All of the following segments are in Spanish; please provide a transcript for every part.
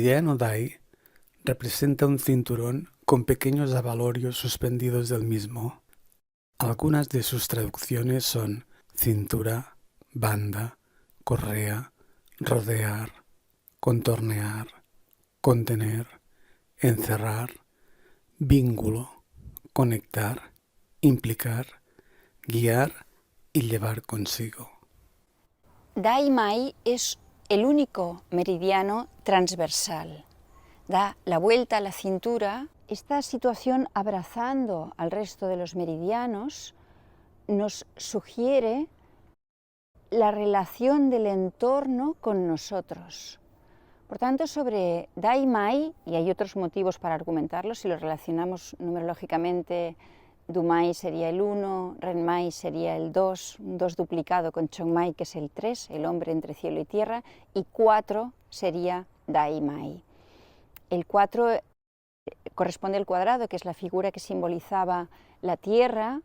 meridiano Dai representa un cinturón con pequeños abalorios suspendidos del mismo. Algunas de sus traducciones son cintura, banda, correa, rodear, contornear, contener, encerrar, vínculo, conectar, implicar, guiar y llevar consigo. Dai Mai es el único meridiano transversal. Da la vuelta a la cintura. Esta situación, abrazando al resto de los meridianos, nos sugiere la relación del entorno con nosotros. Por tanto, sobre Dai Mai, y hay otros motivos para argumentarlo, si lo relacionamos numerológicamente, Dumai sería el 1, Renmai sería el 2, un 2 duplicado con Chongmai, que es el 3, el hombre entre cielo y tierra, y 4 sería Dai Mai. El 4 corresponde al cuadrado, que es la figura que simbolizaba la tierra,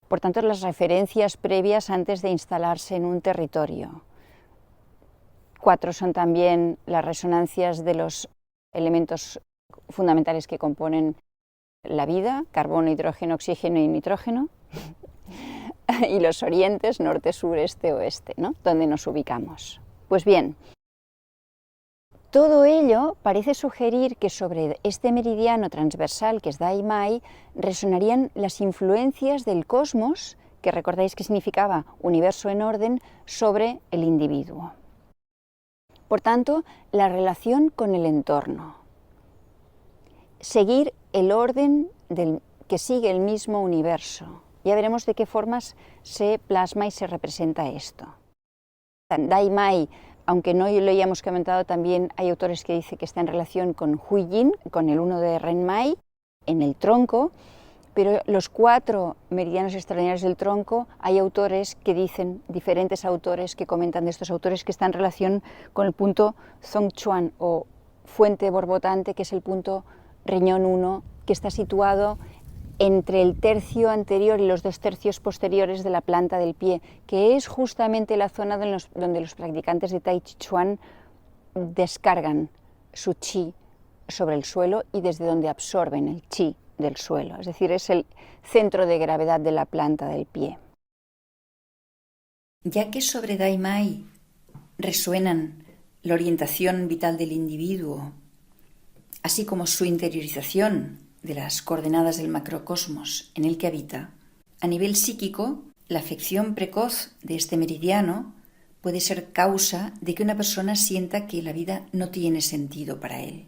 por tanto, las referencias previas antes de instalarse en un territorio. 4 son también las resonancias de los elementos fundamentales que componen la vida: carbono, hidrógeno, oxígeno y nitrógeno, y los orientes, norte, sur, este, oeste, ¿no? Donde nos ubicamos. Pues bien, todo ello parece sugerir que sobre este meridiano transversal, que es Dai Mai, resonarían las influencias del cosmos, que recordáis que significaba universo en orden, sobre el individuo. Por tanto, la relación con el entorno. Seguir el orden que sigue el mismo universo. Ya veremos de qué formas se plasma y se representa esto. Dai Mai, aunque no lo hayamos comentado, también hay autores que dicen que está en relación con Huijin, con el 1 de Renmai, en el tronco, pero los 4 meridianos extraordinarios del tronco, hay autores que dicen, diferentes autores que comentan de estos autores, que está en relación con el punto Zhongchuan o fuente borbotante, que es el punto riñón 1, que está situado entre el tercio anterior y los 2 tercios posteriores de la planta del pie, que es justamente la zona donde los practicantes de Tai Chi Chuan descargan su chi sobre el suelo y desde donde absorben el chi del suelo, es decir, es el centro de gravedad de la planta del pie. Ya que sobre Dai Mai resuenan la orientación vital del individuo, así como su interiorización de las coordenadas del macrocosmos en el que habita, a nivel psíquico, la afección precoz de este meridiano puede ser causa de que una persona sienta que la vida no tiene sentido para él.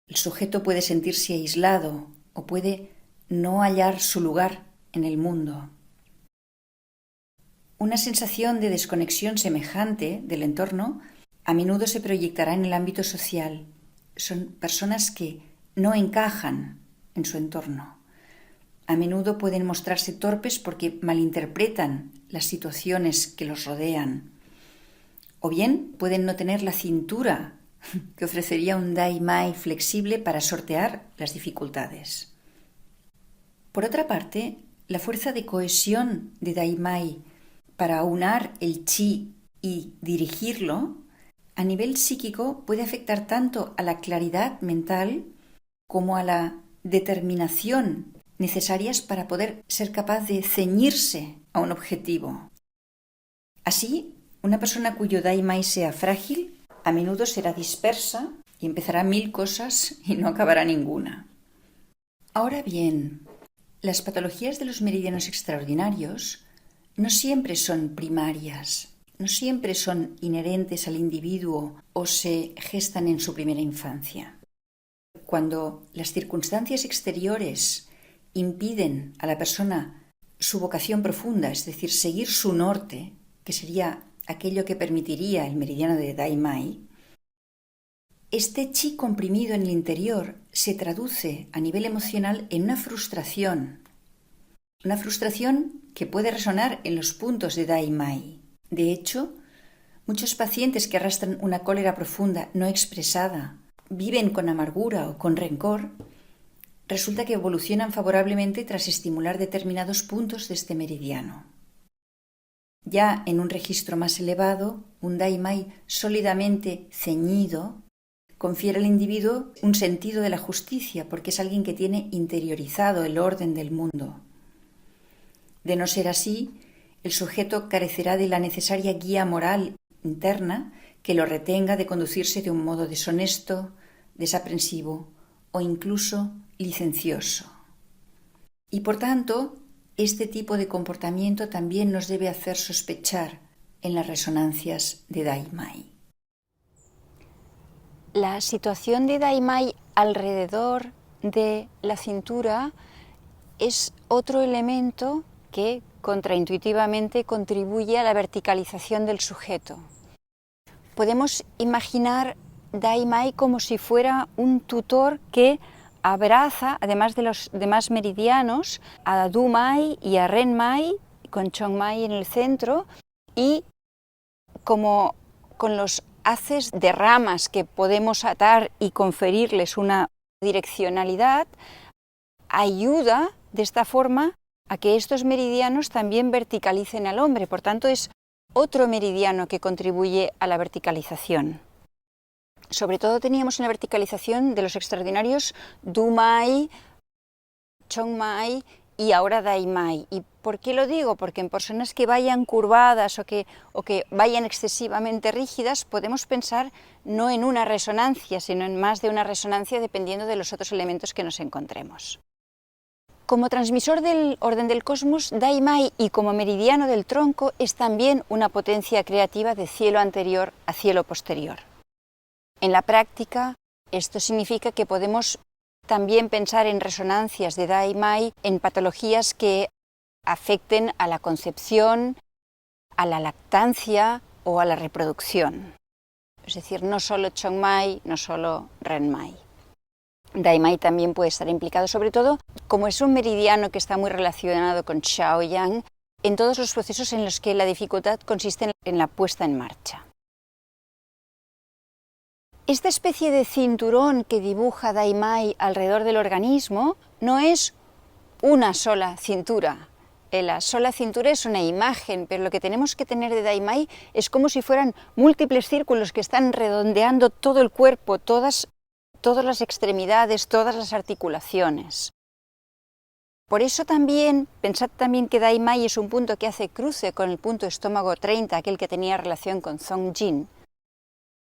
El sujeto puede sentirse aislado o puede no hallar su lugar en el mundo. Una sensación de desconexión semejante del entorno a menudo se proyectará en el ámbito social. Son personas que no encajan en su entorno. A menudo pueden mostrarse torpes porque malinterpretan las situaciones que los rodean. O bien pueden no tener la cintura que ofrecería un Dai Mai flexible para sortear las dificultades. Por otra parte, la fuerza de cohesión de Dai Mai para aunar el chi y dirigirlo a nivel psíquico puede afectar tanto a la claridad mental como a la determinación necesarias para poder ser capaz de ceñirse a un objetivo. Así, una persona cuyo Dai Mai sea frágil a menudo será dispersa y empezará 1000 cosas y no acabará ninguna. Ahora bien, las patologías de los meridianos extraordinarios no siempre son primarias, no siempre son inherentes al individuo o se gestan en su primera infancia. Cuando las circunstancias exteriores impiden a la persona su vocación profunda, es decir, seguir su norte, que sería aquello que permitiría el meridiano de Dai Mai, este chi comprimido en el interior se traduce a nivel emocional en una frustración que puede resonar en los puntos de Dai Mai. De hecho, muchos pacientes que arrastran una cólera profunda no expresada, viven con amargura o con rencor, resulta que evolucionan favorablemente tras estimular determinados puntos de este meridiano. Ya en un registro más elevado, un daimai sólidamente ceñido confiere al individuo un sentido de la justicia, porque es alguien que tiene interiorizado el orden del mundo. De no ser así, el sujeto carecerá de la necesaria guía moral interna que lo retenga de conducirse de un modo deshonesto, desaprensivo o incluso licencioso. Y por tanto, este tipo de comportamiento también nos debe hacer sospechar en las resonancias de Daimai. La situación de Daimai alrededor de la cintura es otro elemento que contraintuitivamente contribuye a la verticalización del sujeto. Podemos imaginar Daimai como si fuera un tutor que abraza, además de los demás meridianos, a Dumai y a Renmai, con Chongmai en el centro, y como con los haces de ramas que podemos atar y conferirles una direccionalidad, ayuda de esta forma a que estos meridianos también verticalicen al hombre. Por tanto, es otro meridiano que contribuye a la verticalización. Sobre todo teníamos en la verticalización de los extraordinarios Dumai, Chongmai y ahora Daimai. ¿Y por qué lo digo? Porque en personas que vayan curvadas o que vayan excesivamente rígidas, podemos pensar no en una resonancia, sino en más de una resonancia dependiendo de los otros elementos que nos encontremos. Como transmisor del orden del cosmos, Daimai, y como meridiano del tronco, es también una potencia creativa de cielo anterior a cielo posterior. En la práctica, esto significa que podemos también pensar en resonancias de Daimai en patologías que afecten a la concepción, a la lactancia o a la reproducción. Es decir, no solo Chongmai, no solo Renmai. Daimai también puede estar implicado, sobre todo, como es un meridiano que está muy relacionado con Shaoyang, en todos los procesos en los que la dificultad consiste en la puesta en marcha. Esta especie de cinturón que dibuja Daimai alrededor del organismo no es una sola cintura. La sola cintura es una imagen, pero lo que tenemos que tener de Daimai es como si fueran múltiples círculos que están redondeando todo el cuerpo, todas las extremidades, todas las articulaciones. Por eso también, pensad también que Daimai es un punto que hace cruce con el punto estómago 30, aquel que tenía relación con Zongjin.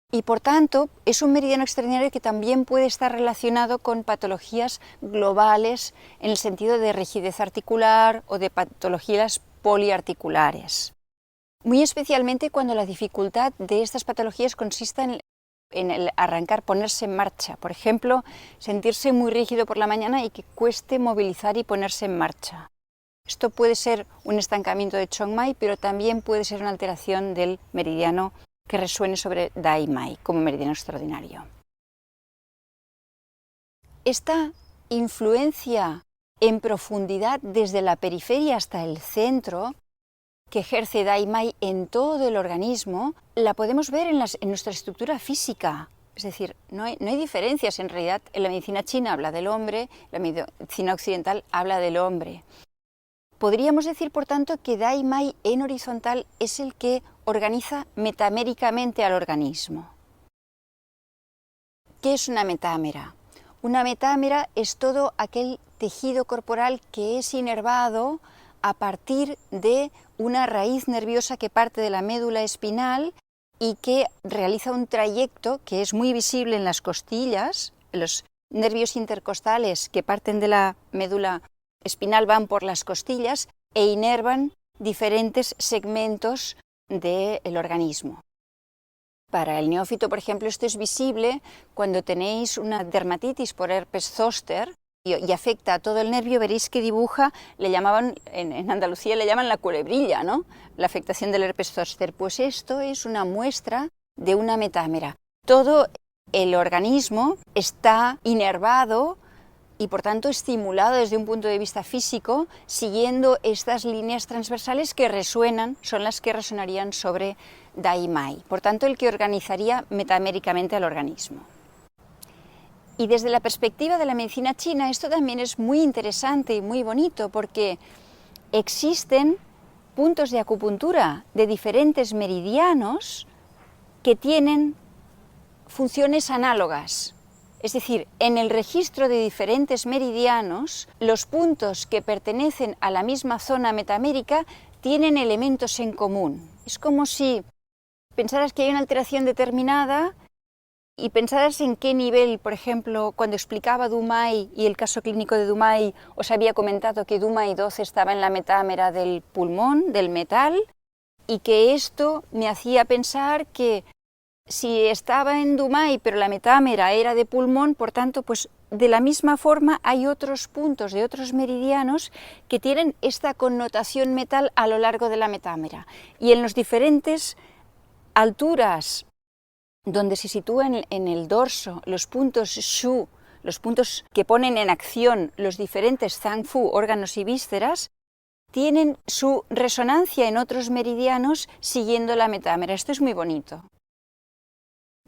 Y por tanto, es un meridiano extraordinario que también puede estar relacionado con patologías globales en el sentido de rigidez articular o de patologías poliarticulares. Muy especialmente cuando la dificultad de estas patologías consiste en el arrancar, ponerse en marcha. Por ejemplo, sentirse muy rígido por la mañana y que cueste movilizar y ponerse en marcha. Esto puede ser un estancamiento de Chongmai, pero también puede ser una alteración del meridiano que resuene sobre Daimai como meridiano extraordinario. Esta influencia en profundidad desde la periferia hasta el centro que ejerce Daimai en todo el organismo, la podemos ver en nuestra estructura física. Es decir, no hay diferencias en realidad. En la medicina china habla del hombre, la medicina occidental habla del hombre. Podríamos decir, por tanto, que Daimai en horizontal es el que organiza metaméricamente al organismo. ¿Qué es una metámera? Una metámera es todo aquel tejido corporal que es inervado a partir de una raíz nerviosa que parte de la médula espinal y que realiza un trayecto que es muy visible en las costillas. Los nervios intercostales que parten de la médula espinal van por las costillas e inervan diferentes segmentos del organismo. Para el neófito, por ejemplo, esto es visible cuando tenéis una dermatitis por herpes zóster y afecta a todo el nervio. Veréis que dibuja, le llamaban, en Andalucía le llaman la culebrilla, ¿no? La afectación del herpes zóster. Pues esto es una muestra de una metámera. Todo el organismo está inervado y por tanto estimulado desde un punto de vista físico, siguiendo estas líneas transversales que resuenan, son las que resonarían sobre Daimai. Por tanto, el que organizaría metaméricamente al organismo. Y desde la perspectiva de la medicina china, esto también es muy interesante y muy bonito, porque existen puntos de acupuntura de diferentes meridianos que tienen funciones análogas. Es decir, en el registro de diferentes meridianos, los puntos que pertenecen a la misma zona metamérica tienen elementos en común. Es como si pensaras que hay una alteración determinada y pensaras en qué nivel, por ejemplo, cuando explicaba Dumay y el caso clínico de Dumay, os había comentado que Dumay 12 estaba en la metámera del pulmón, del metal, y que esto me hacía pensar que si estaba en Dumay pero la metámera era de pulmón, por tanto, pues de la misma forma hay otros puntos de otros meridianos que tienen esta connotación metal a lo largo de la metámera. Y en las diferentes alturas donde se sitúan en el dorso los puntos Shu, los puntos que ponen en acción los diferentes Zangfu, órganos y vísceras, tienen su resonancia en otros meridianos siguiendo la metámera. Esto es muy bonito.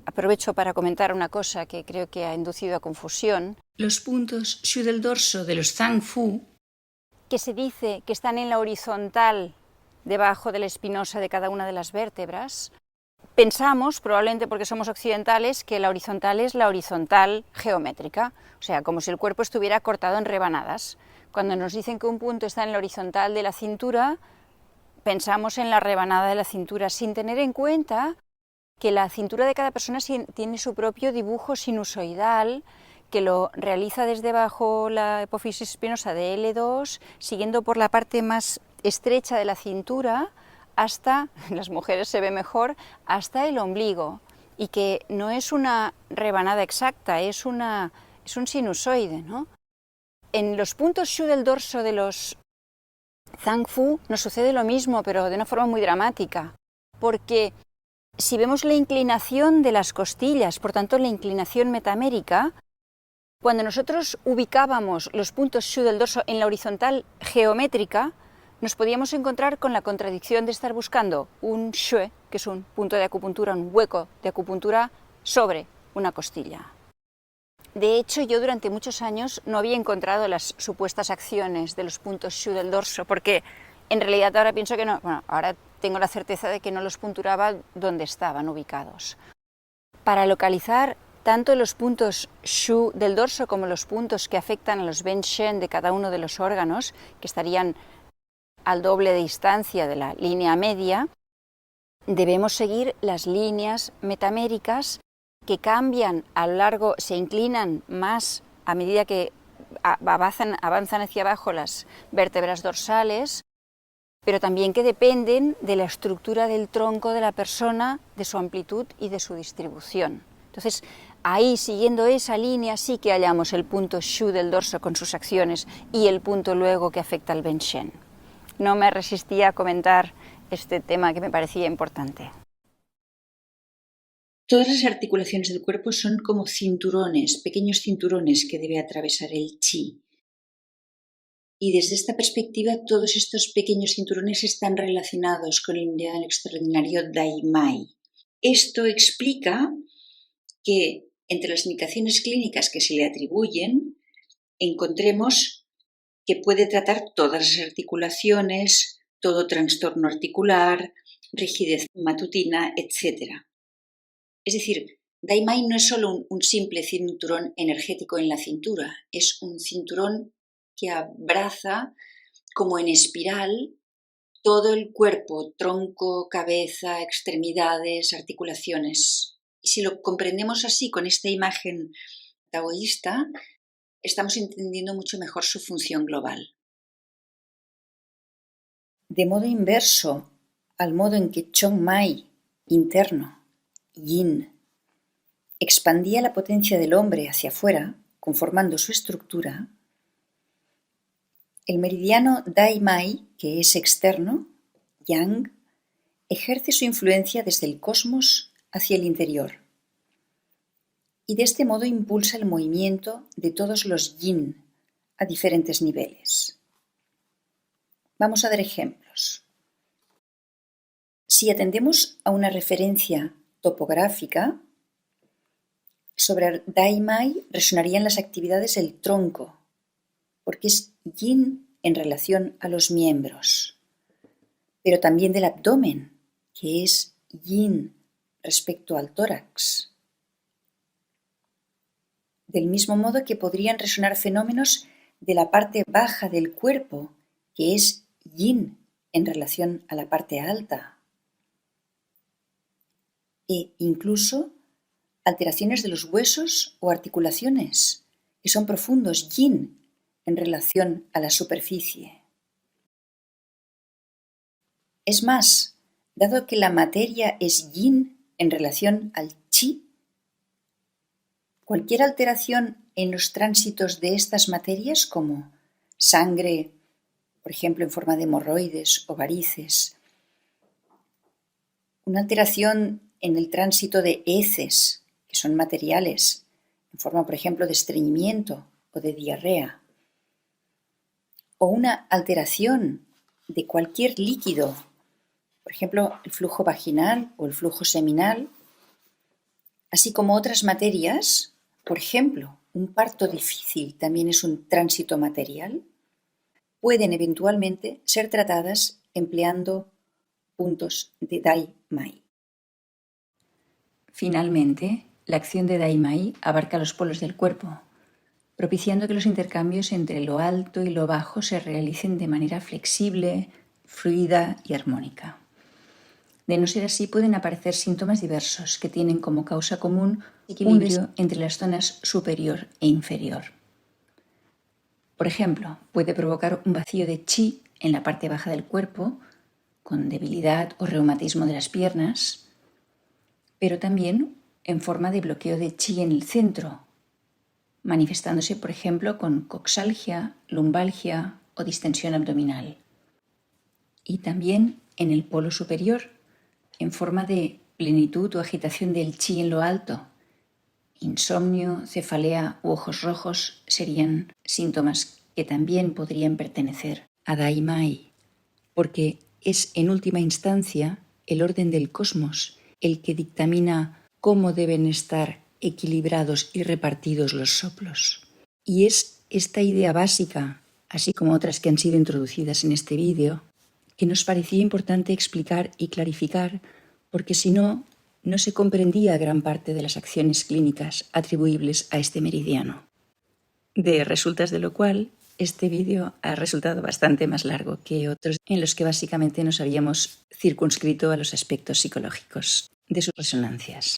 Aprovecho para comentar una cosa que creo que ha inducido a confusión. Los puntos Shu del dorso de los Zangfu, que se dice que están en la horizontal debajo de la espinosa de cada una de las vértebras, pensamos, probablemente porque somos occidentales, que la horizontal es la horizontal geométrica, o sea, como si el cuerpo estuviera cortado en rebanadas. Cuando nos dicen que un punto está en la horizontal de la cintura, pensamos en la rebanada de la cintura, sin tener en cuenta que la cintura de cada persona tiene su propio dibujo sinusoidal, que lo realiza desde bajo la hipófisis espinosa de L2, siguiendo por la parte más estrecha de la cintura, hasta, en las mujeres se ve mejor, hasta el ombligo, y que no es una rebanada exacta, es un sinusoide, ¿no? En los puntos Shu del dorso de los Zangfu nos sucede lo mismo, pero de una forma muy dramática, porque si vemos la inclinación de las costillas, por tanto la inclinación metamérica, cuando nosotros ubicábamos los puntos Shu del dorso en la horizontal geométrica, nos podíamos encontrar con la contradicción de estar buscando un Shue, que es un punto de acupuntura, un hueco de acupuntura sobre una costilla. De hecho, yo durante muchos años no había encontrado las supuestas acciones de los puntos Shu del dorso, porque en realidad ahora pienso que no, bueno, ahora tengo la certeza de que no los punturaba donde estaban ubicados. Para localizar tanto los puntos Shu del dorso como los puntos que afectan a los Ben Shen de cada uno de los órganos, que estarían al doble de distancia de la línea media, debemos seguir las líneas metaméricas que cambian a lo largo, se inclinan más a medida que avanzan hacia abajo las vértebras dorsales, pero también que dependen de la estructura del tronco de la persona, de su amplitud y de su distribución. Entonces, ahí, siguiendo esa línea, sí que hallamos el punto Shu del dorso con sus acciones y el punto luego que afecta al Ben Shen. No me resistía a comentar este tema que me parecía importante. Todas las articulaciones del cuerpo son como cinturones, pequeños cinturones que debe atravesar el chi. Y desde esta perspectiva, todos estos pequeños cinturones están relacionados con el meridiano extraordinario Dai Mai. Esto explica que entre las indicaciones clínicas que se le atribuyen, encontremos que puede tratar todas las articulaciones, todo trastorno articular, rigidez matutina, etc. Es decir, Dai Mai no es solo un simple cinturón energético en la cintura, es un cinturón que abraza como en espiral todo el cuerpo, tronco, cabeza, extremidades, articulaciones. Y si lo comprendemos así, con esta imagen taoísta, estamos entendiendo mucho mejor su función global. De modo inverso al modo en que Chong Mai, interno, Yin, expandía la potencia del hombre hacia afuera, conformando su estructura, el meridiano Dai Mai, que es externo, Yang, ejerce su influencia desde el cosmos hacia el interior y de este modo impulsa el movimiento de todos los yin a diferentes niveles. Vamos a dar ejemplos. Si atendemos a una referencia topográfica, sobre Dai Mai resonarían las actividades del tronco, porque es yin en relación a los miembros. pero también del abdomen, que es yin respecto al tórax. Del mismo modo que podrían resonar fenómenos de la parte baja del cuerpo, que es yin en relación a la parte alta. E incluso alteraciones de los huesos o articulaciones, que son profundos yin en relación a la superficie. Es más, dado que la materia es yin en relación al chi, cualquier alteración en los tránsitos de estas materias, como sangre, por ejemplo, en forma de hemorroides o varices, una alteración en el tránsito de heces, que son materiales, en forma, por ejemplo, de estreñimiento o de diarrea, o una alteración de cualquier líquido, por ejemplo, el flujo vaginal o el flujo seminal, así como otras materias, por ejemplo, un parto difícil también es un tránsito material, pueden eventualmente ser tratadas empleando puntos de Dai Mai. Finalmente, la acción de Dai Mai abarca los polos del cuerpo, propiciando que los intercambios entre lo alto y lo bajo se realicen de manera flexible, fluida y armónica. De no ser así, pueden aparecer síntomas diversos que tienen como causa común equilibrio entre las zonas superior e inferior. Por ejemplo, puede provocar un vacío de chi en la parte baja del cuerpo, con debilidad o reumatismo de las piernas, pero también en forma de bloqueo de chi en el centro, manifestándose, por ejemplo, con coxalgia, lumbalgia o distensión abdominal. Y también en el polo superior, en forma de plenitud o agitación del chi en lo alto. Insomnio, cefalea u ojos rojos serían síntomas que también podrían pertenecer a Dai Mai, porque es en última instancia el orden del cosmos el que dictamina cómo deben estar equilibrados y repartidos los soplos. Y es esta idea básica, así como otras que han sido introducidas en este vídeo, que nos parecía importante explicar y clarificar, porque si no, no se comprendía gran parte de las acciones clínicas atribuibles a este meridiano. De resultas de lo cual, este vídeo ha resultado bastante más largo que otros en los que básicamente nos habíamos circunscrito a los aspectos psicológicos de sus resonancias.